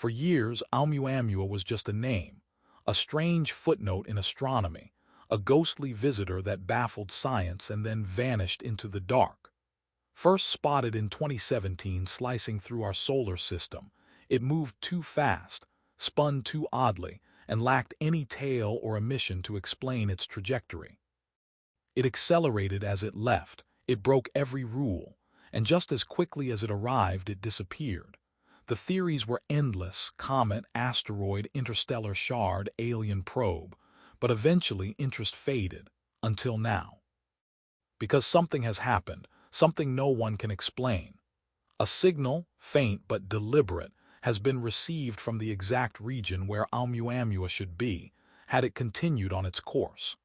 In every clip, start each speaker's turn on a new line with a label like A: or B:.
A: For years, Oumuamua was just a name, a strange footnote in astronomy, a ghostly visitor that baffled science and then vanished into the dark. First spotted in 2017 slicing through our solar system, it moved too fast, spun too oddly, and lacked any tail or emission to explain its trajectory. It accelerated as it left, it broke every rule, and just as quickly as it arrived, it disappeared. The theories were endless: comet, asteroid, interstellar shard, alien probe, but eventually interest faded, until now. Because something has happened, something no one can explain. A signal, faint but deliberate, has been received from the exact region where Oumuamua should be, had it continued on its course.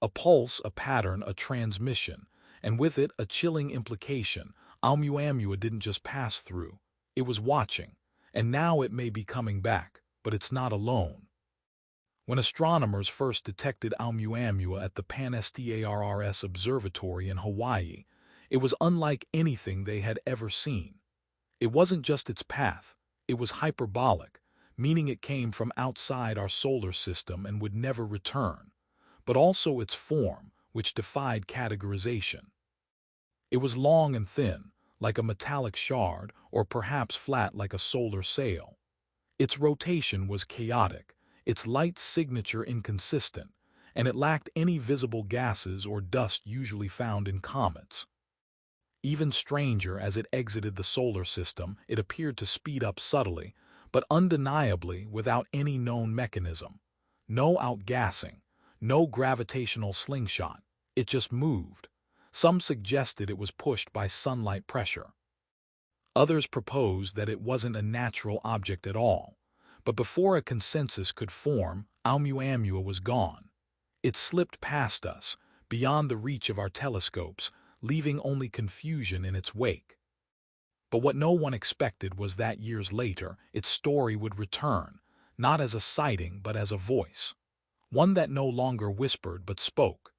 A: A pulse, a pattern, a transmission, and with it a chilling implication: Oumuamua didn't just pass through, it was watching, and now it may be coming back, but it's not alone. When astronomers first detected Oumuamua at the Pan-STARRS Observatory in Hawaii, it was unlike anything they had ever seen. It wasn't just its path, it was hyperbolic, meaning it came from outside our solar system and would never return, but also its form, which defied categorization. It was long and thin, like a metallic shard, or perhaps flat like a solar sail. Its rotation was chaotic, its light signature inconsistent, and it lacked any visible gases or dust usually found in comets. Even stranger, as it exited the solar system, it appeared to speed up subtly, but undeniably without any known mechanism. No outgassing, no gravitational slingshot, it just moved. Some suggested it was pushed by sunlight pressure. Others proposed that it wasn't a natural object at all. But before a consensus could form, Oumuamua was gone. It slipped past us, beyond the reach of our telescopes, leaving only confusion in its wake. But what no one expected was that years later, its story would return, not as a sighting but as a voice. One that no longer whispered but spoke.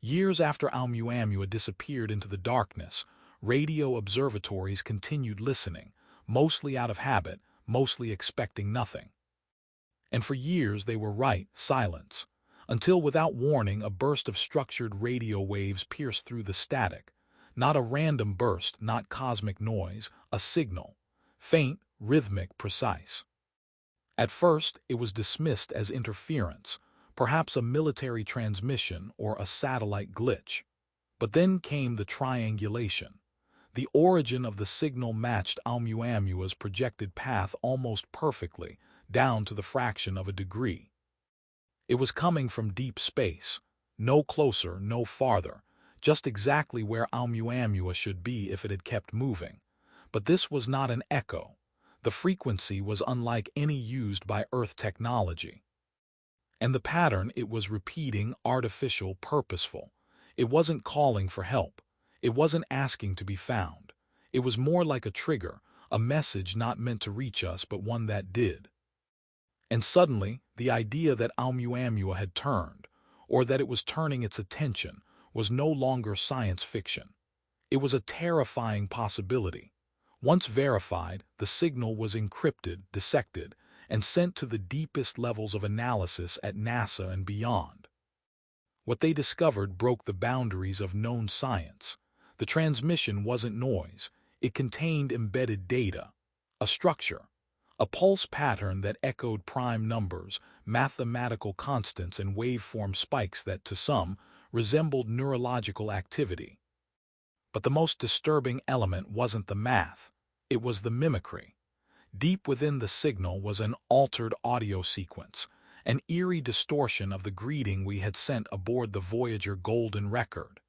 A: Years after Oumuamua disappeared into the darkness, radio observatories continued listening, mostly out of habit, mostly expecting nothing. And for years they were right: silence. Until without warning a burst of structured radio waves pierced through the static. Not a random burst, not cosmic noise, a signal. Faint, rhythmic, precise. At first it was dismissed as interference, perhaps a military transmission or a satellite glitch. But then came the triangulation. The origin of the signal matched Oumuamua's projected path almost perfectly, down to the fraction of a degree. It was coming from deep space, no closer, no farther, just exactly where Oumuamua should be if it had kept moving. But this was not an echo. The frequency was unlike any used by Earth technology. And the pattern it was repeating, artificial, purposeful. It wasn't calling for help. It wasn't asking to be found. It was more like a trigger, a message not meant to reach us but one that did. And suddenly, the idea that Oumuamua had turned, or that it was turning its attention, was no longer science fiction. It was a terrifying possibility. Once verified, the signal was encrypted, dissected, and sent to the deepest levels of analysis at NASA and beyond. What they discovered broke the boundaries of known science. The transmission wasn't noise. It contained embedded data, a structure, a pulse pattern that echoed prime numbers, mathematical constants, and waveform spikes that, to some, resembled neurological activity. But the most disturbing element wasn't the math. It was the mimicry. Deep within the signal was an altered audio sequence, an eerie distortion of the greeting we had sent aboard the Voyager Golden Record.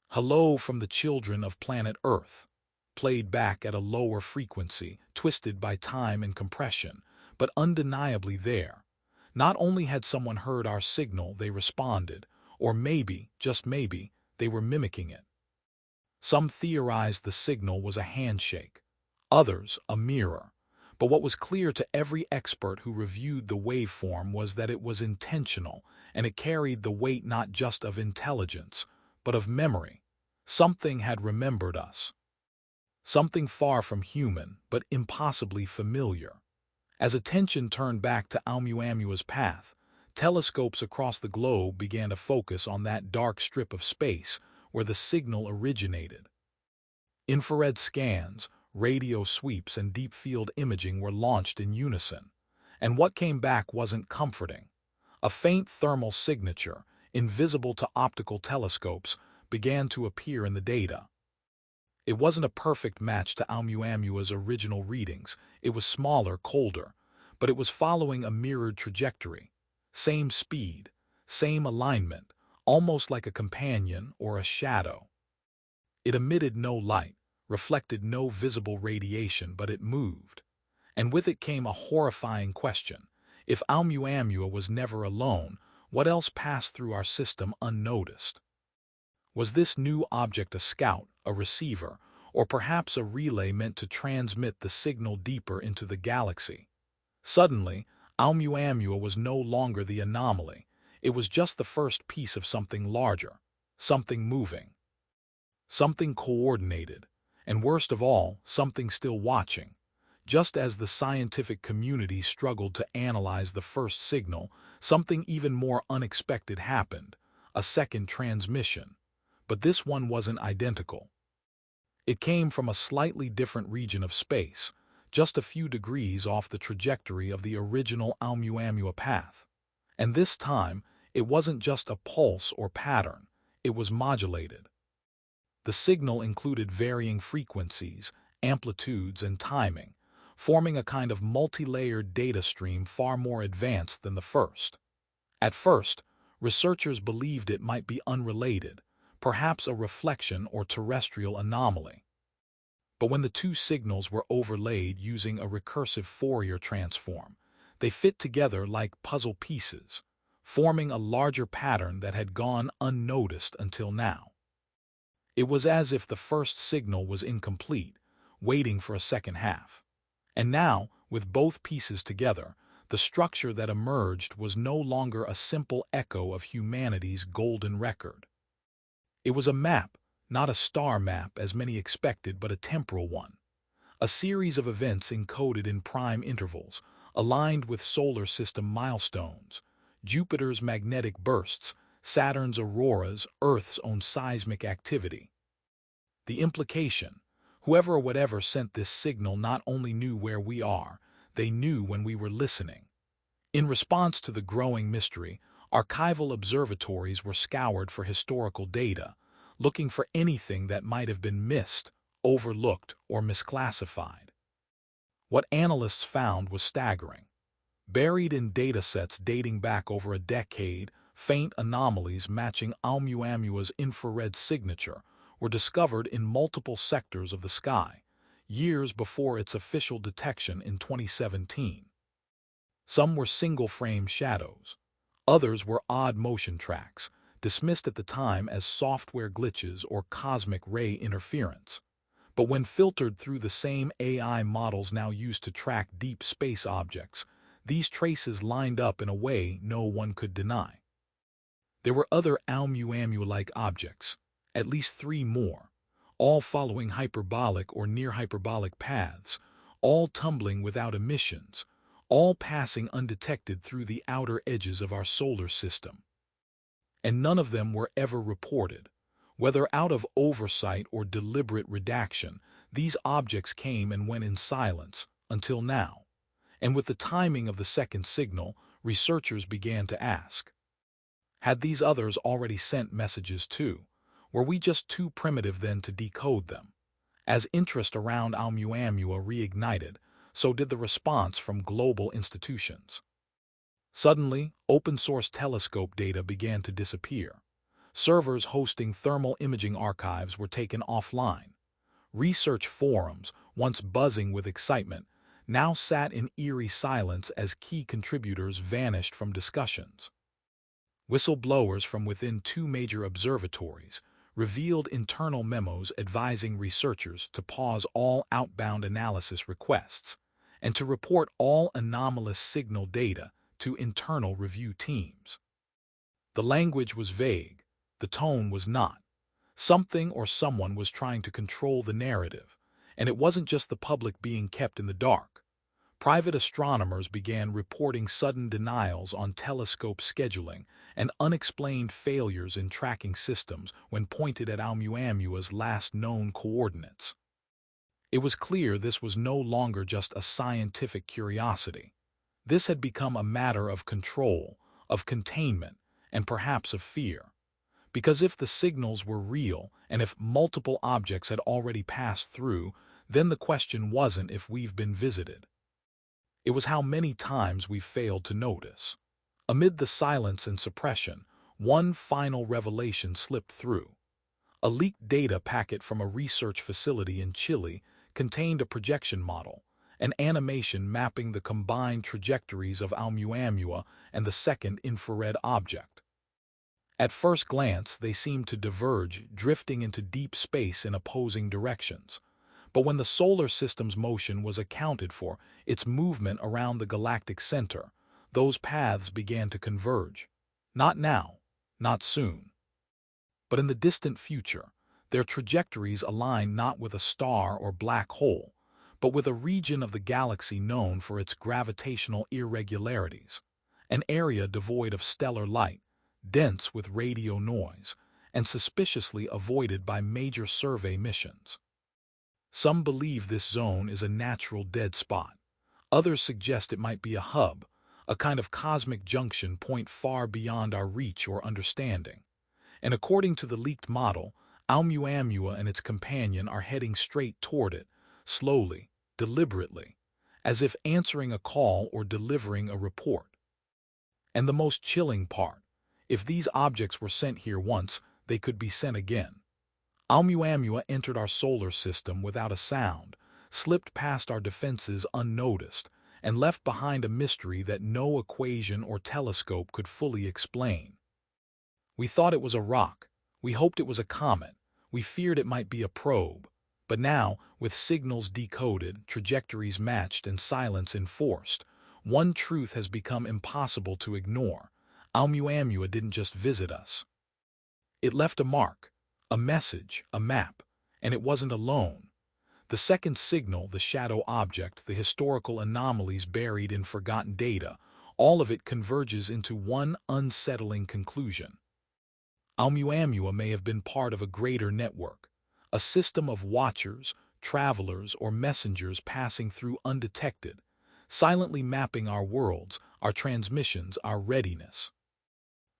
A: "Hello from the children of planet Earth," played back at a lower frequency, twisted by time and compression, but undeniably there. Not only had someone heard our signal, they responded, or maybe, just maybe, they were mimicking it. Some theorized the signal was a handshake, others a mirror. But what was clear to every expert who reviewed the waveform was that it was intentional, and it carried the weight not just of intelligence, but of memory. Something had remembered us. Something far from human, but impossibly familiar. As attention turned back to Oumuamua's path, telescopes across the globe began to focus on that dark strip of space where the signal originated. Infrared scans, radio sweeps, and deep-field imaging were launched in unison, and what came back wasn't comforting. A faint thermal signature, invisible to optical telescopes, began to appear in the data. It wasn't a perfect match to Oumuamua's original readings. It was smaller, colder, but it was following a mirrored trajectory. Same speed, same alignment, almost like a companion or a shadow. It emitted no light, reflected no visible radiation, but it moved. And with it came a horrifying question. If Oumuamua was never alone, what else passed through our system unnoticed? Was this new object a scout, a receiver, or perhaps a relay meant to transmit the signal deeper into the galaxy? Suddenly, Oumuamua was no longer the anomaly. It was just the first piece of something larger, something moving, something coordinated, and worst of all, something still watching. Just as the scientific community struggled to analyze the first signal, something even more unexpected happened, a second transmission. But this one wasn't identical. It came from a slightly different region of space, just a few degrees off the trajectory of the original Oumuamua path. And this time, it wasn't just a pulse or pattern, it was modulated. The signal included varying frequencies, amplitudes, and timing, forming a kind of multi-layered data stream far more advanced than the first. At first, researchers believed it might be unrelated, perhaps a reflection or terrestrial anomaly. But when the two signals were overlaid using a recursive Fourier transform, they fit together like puzzle pieces, forming a larger pattern that had gone unnoticed until now. It was as if the first signal was incomplete, waiting for a second half. And now, with both pieces together, the structure that emerged was no longer a simple echo of humanity's golden record. It was a map, not a star map as many expected, but a temporal one. A series of events encoded in prime intervals, aligned with solar system milestones, Jupiter's magnetic bursts, Saturn's auroras, Earth's own seismic activity. The implication: whoever or whatever sent this signal not only knew where we are, they knew when we were listening. In response to the growing mystery, archival observatories were scoured for historical data, looking for anything that might have been missed, overlooked, or misclassified. What analysts found was staggering. Buried in datasets dating back over a decade, faint anomalies matching Oumuamua's infrared signature were discovered in multiple sectors of the sky, years before its official detection in 2017. Some were single-frame shadows. Others were odd motion tracks, dismissed at the time as software glitches or cosmic ray interference. But when filtered through the same AI models now used to track deep space objects, these traces lined up in a way no one could deny. There were other Oumuamua-like objects, at least 3 more, all following hyperbolic or near-hyperbolic paths, all tumbling without emissions, all passing undetected through the outer edges of our solar system. And none of them were ever reported. Whether out of oversight or deliberate redaction, these objects came and went in silence, until now. And with the timing of the second signal, researchers began to ask, had these others already sent messages too? Were we just too primitive then to decode them? As interest around Oumuamua reignited, so did the response from global institutions. Suddenly, open-source telescope data began to disappear. Servers hosting thermal imaging archives were taken offline. Research forums, once buzzing with excitement, now sat in eerie silence as key contributors vanished from discussions. Whistleblowers from within 2 major observatories revealed internal memos advising researchers to pause all outbound analysis requests and to report all anomalous signal data to internal review teams. The language was vague, the tone was not. Something or someone was trying to control the narrative, and it wasn't just the public being kept in the dark. private astronomers began reporting sudden denials on telescope scheduling and unexplained failures in tracking systems when pointed at Oumuamua's last known coordinates. It was clear this was no longer just a scientific curiosity. This had become a matter of control, of containment, and perhaps of fear. Because if the signals were real and if multiple objects had already passed through, then the question wasn't if we've been visited. It was how many times we failed to notice. Amid the silence and suppression, one final revelation slipped through. A leaked data packet from a research facility in Chile contained a projection model, an animation mapping the combined trajectories of Oumuamua and the second infrared object. At first glance, they seemed to diverge, drifting into deep space in opposing directions. But when the solar system's motion was accounted for, its movement around the galactic center, those paths began to converge. Not now, not soon. But in the distant future, their trajectories align not with a star or black hole, but with a region of the galaxy known for its gravitational irregularities, an area devoid of stellar light, dense with radio noise, and suspiciously avoided by major survey missions. Some believe this zone is a natural dead spot. Others suggest it might be a hub, a kind of cosmic junction point far beyond our reach or understanding. And according to the leaked model, Oumuamua and its companion are heading straight toward it, slowly, deliberately, as if answering a call or delivering a report. And the most chilling part, if these objects were sent here once, they could be sent again. Oumuamua entered our solar system without a sound, slipped past our defenses unnoticed, and left behind a mystery that no equation or telescope could fully explain. We thought it was a rock, we hoped it was a comet, we feared it might be a probe, but now, with signals decoded, trajectories matched, and silence enforced, one truth has become impossible to ignore. Oumuamua didn't just visit us. It left a mark, a message, a map, and it wasn't alone. The second signal, the shadow object, the historical anomalies buried in forgotten data, all of it converges into one unsettling conclusion. Oumuamua may have been part of a greater network, a system of watchers, travelers, or messengers passing through undetected, silently mapping our worlds, our transmissions, our readiness.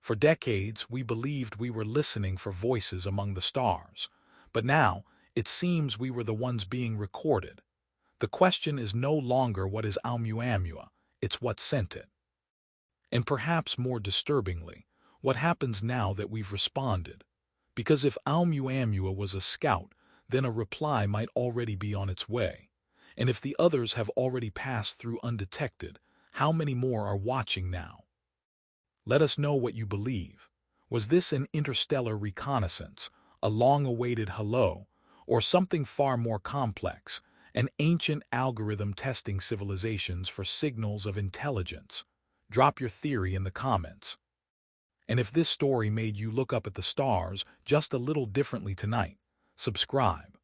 A: For decades, we believed we were listening for voices among the stars, but now it seems we were the ones being recorded. The question is no longer what is Oumuamua, it's what sent it. And perhaps more disturbingly, what happens now that we've responded? Because if Oumuamua was a scout, then a reply might already be on its way. And if the others have already passed through undetected, how many more are watching now? Let us know what you believe. Was this an interstellar reconnaissance, a long-awaited hello, or something far more complex, an ancient algorithm testing civilizations for signals of intelligence? Drop your theory in the comments. And if this story made you look up at the stars just a little differently tonight, subscribe.